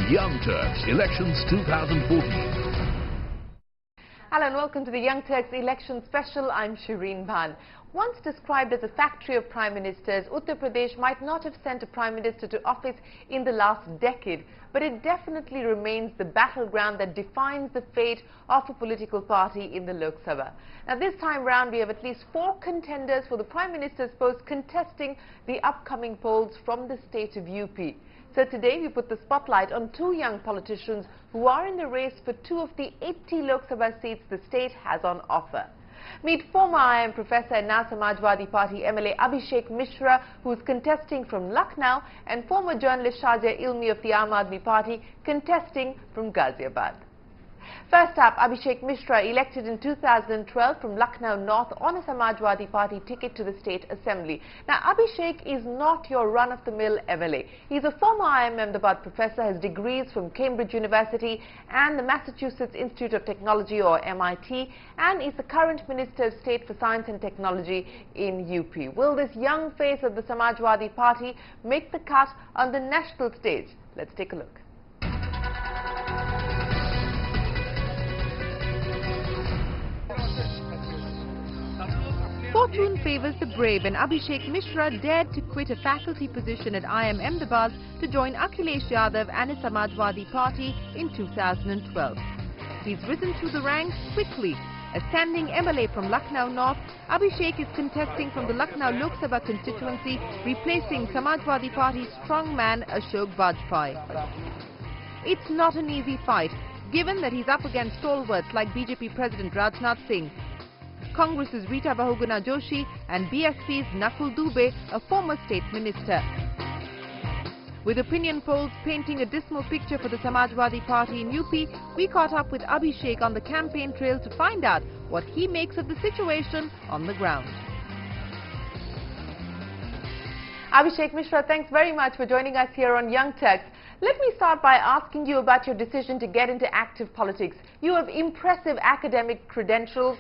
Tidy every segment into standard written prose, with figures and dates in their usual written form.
Young Turks Elections 2014. Hello and welcome to the Young Turks Election Special. I'm Shireen Bhan. Once described as a factory of prime ministers, Uttar Pradesh might not have sent a prime minister to office in the last decade, but it definitely remains the battleground that defines the fate of a political party in the Lok Sabha. Now this time round we have at least 4 contenders for the prime minister's post contesting the upcoming polls from the state of UP. So today we put the spotlight on 2 young politicians who are in the race for 2 of the 80 Lok Sabha seats the state has on offer. Meet former IIM professor and now Samajwadi Party MLA Abhishek Mishra, who is contesting from Lucknow, and former journalist Shazia Ilmi of the Aam Aadmi Party contesting from Ghaziabad. First up, Abhishek Mishra, elected in 2012 from Lucknow North on a Samajwadi Party ticket to the State Assembly. Now, Abhishek is not your run-of-the-mill MLA. He's a former IIM Ahmedabad professor, has degrees from Cambridge University and the Massachusetts Institute of Technology, or MIT, and is the current Minister of State for Science and Technology in UP. Will this young face of the Samajwadi Party make the cut on the national stage? Let's take a look. Fortune favors the brave, and Abhishek Mishra dared to quit a faculty position at IIM Ahmedabad to join Akhilesh Yadav and his Samajwadi Party in 2012. He's risen through the ranks quickly. A standing MLA from Lucknow North, Abhishek is contesting from the Lucknow Lok Sabha constituency, replacing Samajwadi Party's strongman Ashok Vajpayee. It's not an easy fight, given that he's up against stalwarts like BJP President Rajnath Singh, Congress's Rita Bahuguna Joshi and BSP's Nakul Dubey, a former state minister. With opinion polls painting a dismal picture for the Samajwadi Party in UP, we caught up with Abhishek on the campaign trail to find out what he makes of the situation on the ground. Abhishek Mishra, thanks very much for joining us here on Young Turks. Let me start by asking you about your decision to get into active politics. You have impressive academic credentials.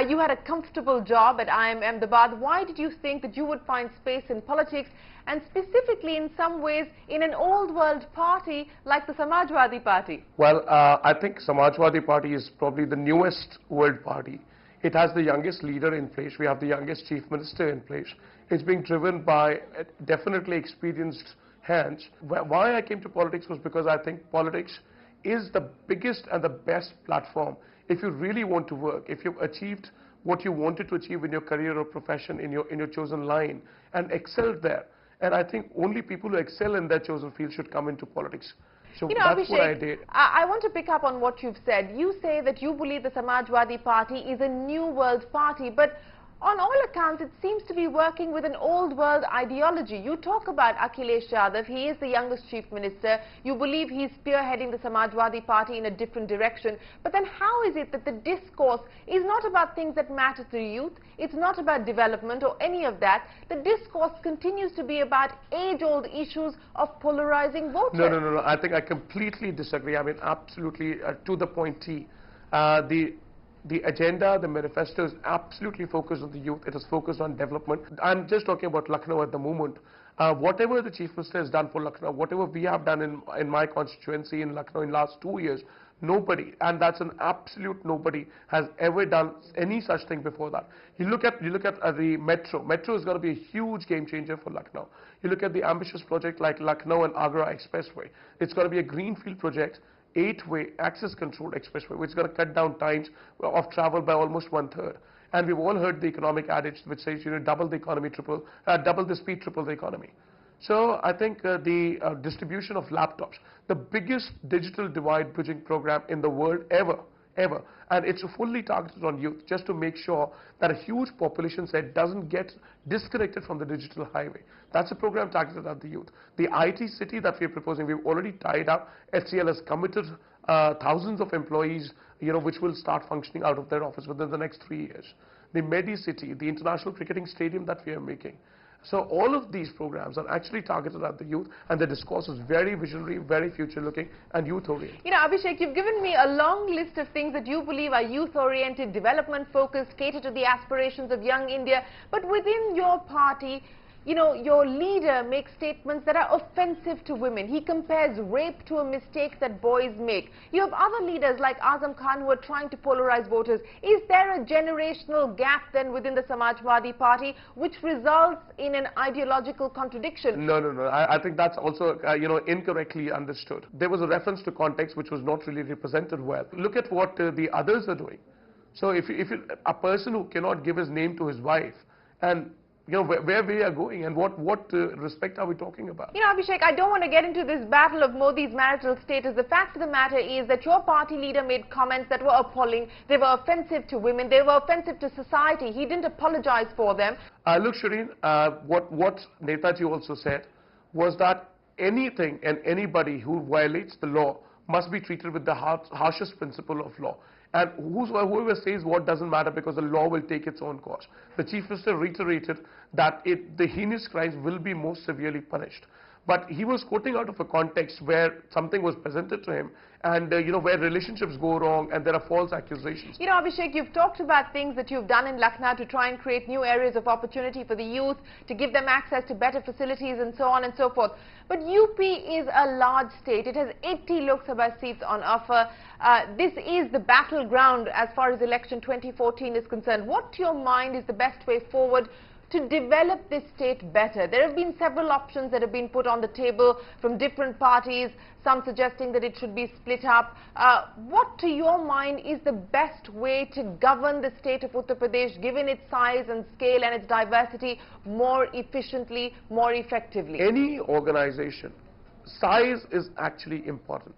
You had a comfortable job at IIM Ahmedabad. Why did you think that you would find space in politics, and specifically in some ways in an old world party like the Samajwadi Party? Well, I think Samajwadi Party is probably the newest world party. It has the youngest leader in place. We have the youngest chief minister in place. It's being driven by definitely experienced hands. Why I came to politics was because I think politics is the biggest and the best platform if you really want to work, if you've achieved what you wanted to achieve in your career or profession, in your chosen line, and excelled there. And I think only people who excel in their chosen field should come into politics. So that's Abhishek, what I did. I want to pick up on what you've said. You say that you believe the Samajwadi Party is a new world party, but on all accounts, it seems to be working with an old world ideology. You talk about Akhilesh Yadav. He is the youngest chief minister. You believe he's spearheading the Samajwadi Party in a different direction. But then how is it that the discourse is not about things that matter to youth? It's not about development or any of that. The discourse continues to be about age-old issues of polarizing voters. No. I think I completely disagree. I mean, absolutely to the point T. The agenda, the manifesto is absolutely focused on the youth. It is focused on development. I'm just talking about Lucknow at the moment. Whatever the Chief Minister has done for Lucknow, whatever we have done in my constituency in Lucknow in the last 2 years, nobody, and that's an absolute nobody, has ever done any such thing before that. You look at the metro. Metro is going to be a huge game changer for Lucknow. You look at the ambitious project like Lucknow and Agra Expressway. It's going to be a greenfield project, 8-way access controlled expressway, which is going to cut down times of travel by almost 1/3. And we've all heard the economic adage which says, double the economy, double the speed, triple the economy. So I think the distribution of laptops, the biggest digital divide bridging program in the world ever, and it's fully targeted on youth, just to make sure that a huge population set doesn't get disconnected from the digital highway. That's a program targeted at the youth. The IT city that we're proposing, we've already tied up. HCL has committed thousands of employees, which will start functioning out of their office within the next 3 years. The Medi City, the international cricketing stadium that we are making. So all of these programs are actually targeted at the youth, and the discourse is very visionary, very future-looking and youth-oriented. Abhishek, you've given me a long list of things that you believe are youth-oriented, development-focused, cater to the aspirations of young India. But within your party, you know, your leader makes statements that are offensive to women. He compares rape to a mistake that boys make. You have other leaders like Azam Khan who are trying to polarize voters. Is there a generational gap then within the Samajwadi Party which results in an ideological contradiction? No. I think that's also, incorrectly understood. There was a reference to context which was not really represented well. Look at what the others are doing. So if a person who cannot give his name to his wife, and where we are going and what respect are we talking about? You know, Abhishek, I don't want to get into this battle of Modi's marital status. The fact of the matter is that your party leader made comments that were appalling. They were offensive to women. They were offensive to society. He didn't apologize for them. Look, Shireen, what Netaji also said was that anything and anybody who violates the law must be treated with the harshest principle of law. And whoever says what doesn't matter because the law will take its own course. The Chief Minister reiterated that the heinous crimes will be most severely punished. But he was quoting out of a context where something was presented to him and, where relationships go wrong and there are false accusations. You know, Abhishek, you've talked about things that you've done in Lucknow to try and create new areas of opportunity for the youth, to give them access to better facilities and so on and so forth. But UP is a large state. It has 80 Lok Sabha seats on offer. This is the battleground as far as election 2014 is concerned. What, to your mind, is the best way forward to develop this state better? There have been several options that have been put on the table from different parties, some suggesting that it should be split up. What, to your mind, is the best way to govern the state of Uttar Pradesh, given its size and scale and its diversity, more efficiently, more effectively? Any organization, size is actually important.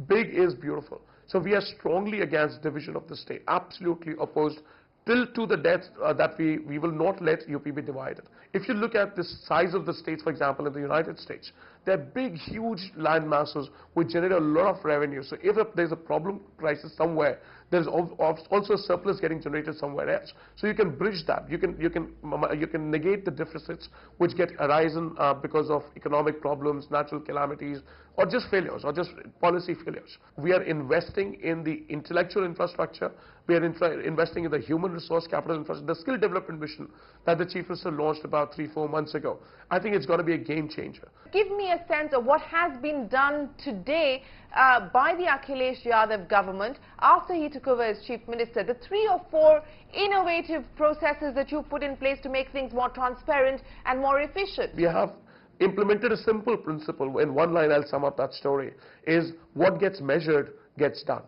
Big is beautiful. So we are strongly against division of the state, absolutely opposed till to the death that we will not let UP be divided. If you look at the size of the states, for example, in the United States, they're big, huge land masses which generate a lot of revenue. So if there's a problem crisis somewhere, there's also a surplus getting generated somewhere else. So you can bridge that. You can negate the deficits which get arisen because of economic problems, natural calamities, or just failures, or just policy failures. We are investing in the intellectual infrastructure. We are investing in the human resource capital infrastructure, the skill development mission that the Chief Minister launched about 3-4 months ago. I think it's going to be a game changer. Give me a sense of what has been done today by the Akhilesh Yadav government after he took over as Chief Minister. The 3 or 4 innovative processes that you put in place to make things more transparent and more efficient. We have implemented a simple principle. In one line, I'll sum up that story, is what gets measured gets done.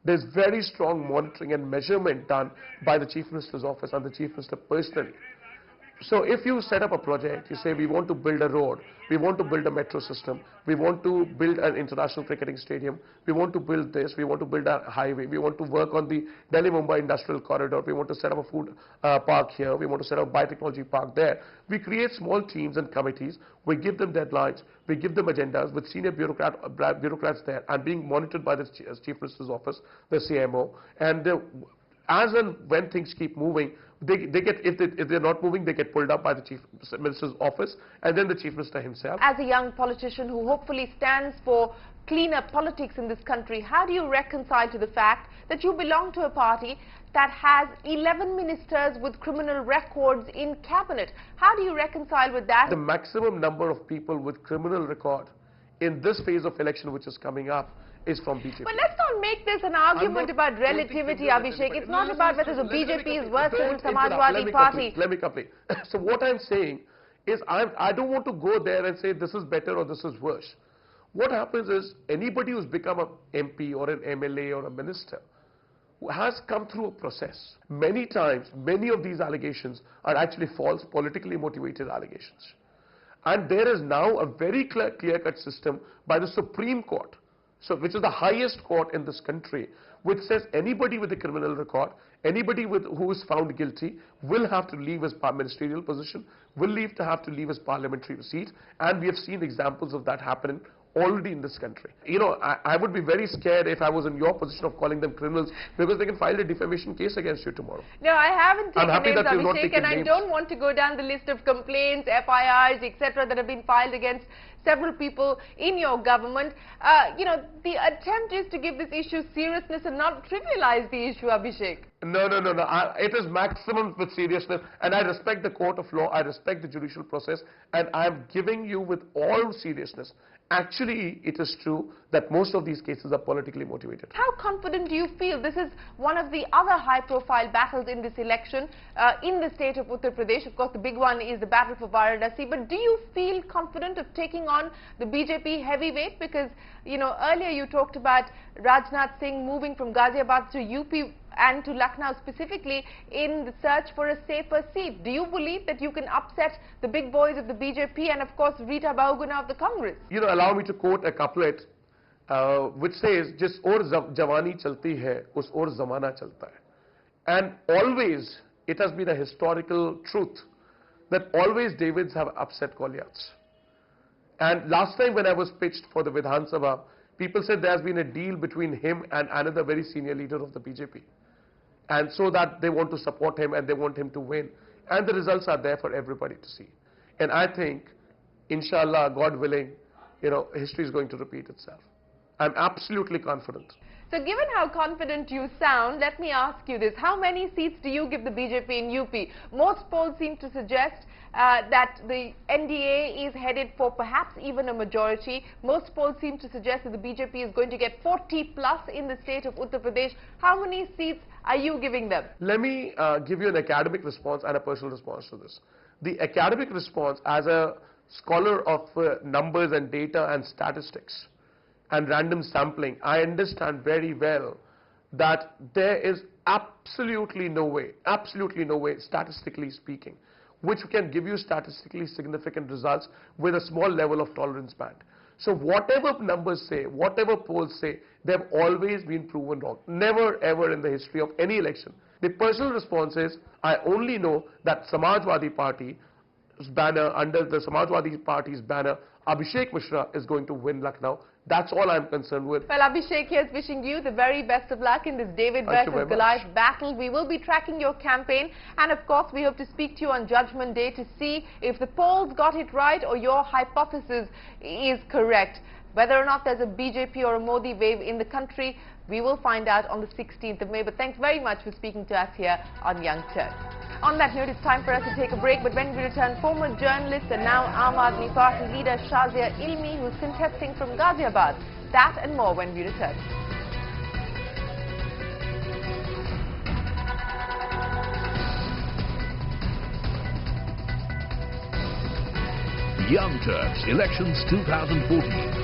There's very strong monitoring and measurement done by the Chief Minister's office and the Chief Minister personally. So if you set up a project, you say we want to build a road, we want to build a metro system, we want to build an international cricketing stadium, we want to build this, we want to build a highway, we want to work on the Delhi-Mumbai industrial corridor, we want to set up a food park here, we want to set up a biotechnology park there. We create small teams and committees, we give them deadlines, we give them agendas with senior bureaucrats there and being monitored by the Chief Minister's office, the CMO, and as and when things keep moving, they get, if they're not moving, they get pulled up by the Chief Minister's office and then the Chief Minister himself. As a young politician who hopefully stands for cleaner politics in this country, how do you reconcile to the fact that you belong to a party that has 11 ministers with criminal records in cabinet? How do you reconcile with that? The maximum number of people with criminal record in this phase of election which is coming up is from BJP. But let's not make this an argument about relativity, Abhishek. It's not about whether the BJP is worse than the Samajwadi Party. Let me complete. So what I'm saying is I don't want to go there and say this is better or this is worse. What happens is anybody who's become an MP or an MLA or a minister has come through a process. Many times, many of these allegations are actually false, politically motivated allegations. And there is now a very clear-cut system by the Supreme Court, so which is the highest court in this country, which says anybody with a criminal record, anybody who is found guilty will have to leave his ministerial position, will have to leave his parliamentary seat, and we have seen examples of that happening already in this country. You know, I would be very scared if I was in your position of calling them criminals, because they can file a defamation case against you tomorrow. No, I haven't taken names, Abhishek, and I don't want to go down the list of complaints, FIRs, etc. that have been filed against several people in your government. You know, the attempt is to give this issue seriousness and not trivialize the issue, Abhishek. No. It is maximum with seriousness, and I respect the court of law, I respect the judicial process, and I am giving you with all seriousness. Actually, it is true that most of these cases are politically motivated. How confident do you feel? This is one of the other high-profile battles in this election in the state of Uttar Pradesh. Of course, the big one is the battle for Varanasi. But do you feel confident of taking on the BJP heavyweight? Because, you know, earlier you talked about Rajnath Singh moving from Ghaziabad to UP and to Lucknow specifically in the search for a safer seat. Do you believe that you can upset the big boys of the BJP and, of course, Rita Bahuguna of the Congress? You know, allow me to quote a couplet which says, "Jis or jawani chalti hai, us or zamana chalta hai." And always, it has been a historical truth that always Davids have upset Goliaths. And last time when I was pitched for the Vidhan Sabha, people said there has been a deal between him and another very senior leader of the BJP. And so that they want to support him and they want him to win. And the results are there for everybody to see. And I think, inshallah, God willing, you know, history is going to repeat itself. I'm absolutely confident. So given how confident you sound, let me ask you this. How many seats do you give the BJP in UP? Most polls seem to suggest that the NDA is headed for perhaps even a majority. Most polls seem to suggest that the BJP is going to get 40 plus in the state of Uttar Pradesh. How many seats are you giving them? Let me give you an academic response and a personal response to this. The academic response, as a scholar of numbers and data and statistics and random sampling, I understand very well that there is absolutely no way, statistically speaking, which can give you statistically significant results with a small level of tolerance band. So whatever numbers say, whatever polls say, they've always been proven wrong. Never ever in the history of any election. The personal response is, I only know that Samajwadi Party's banner, under the Samajwadi Party's banner, Abhishek Mishra is going to win Lucknow. That's all I'm concerned with. Well, Abhishek, here's wishing you the very best of luck in this David versus Goliath battle. We will be tracking your campaign, and of course we hope to speak to you on Judgment Day to see if the polls got it right or your hypothesis is correct. Whether or not there's a BJP or a Modi wave in the country, we will find out on the 16th of May. But thanks very much for speaking to us here on Young Turks. On that note, it's time for us to take a break, but when we return, former journalist and now Aam Aadmi Party leader Shazia Ilmi, who's contesting from Ghaziabad. That and more when we return. Young Turks Elections 2014.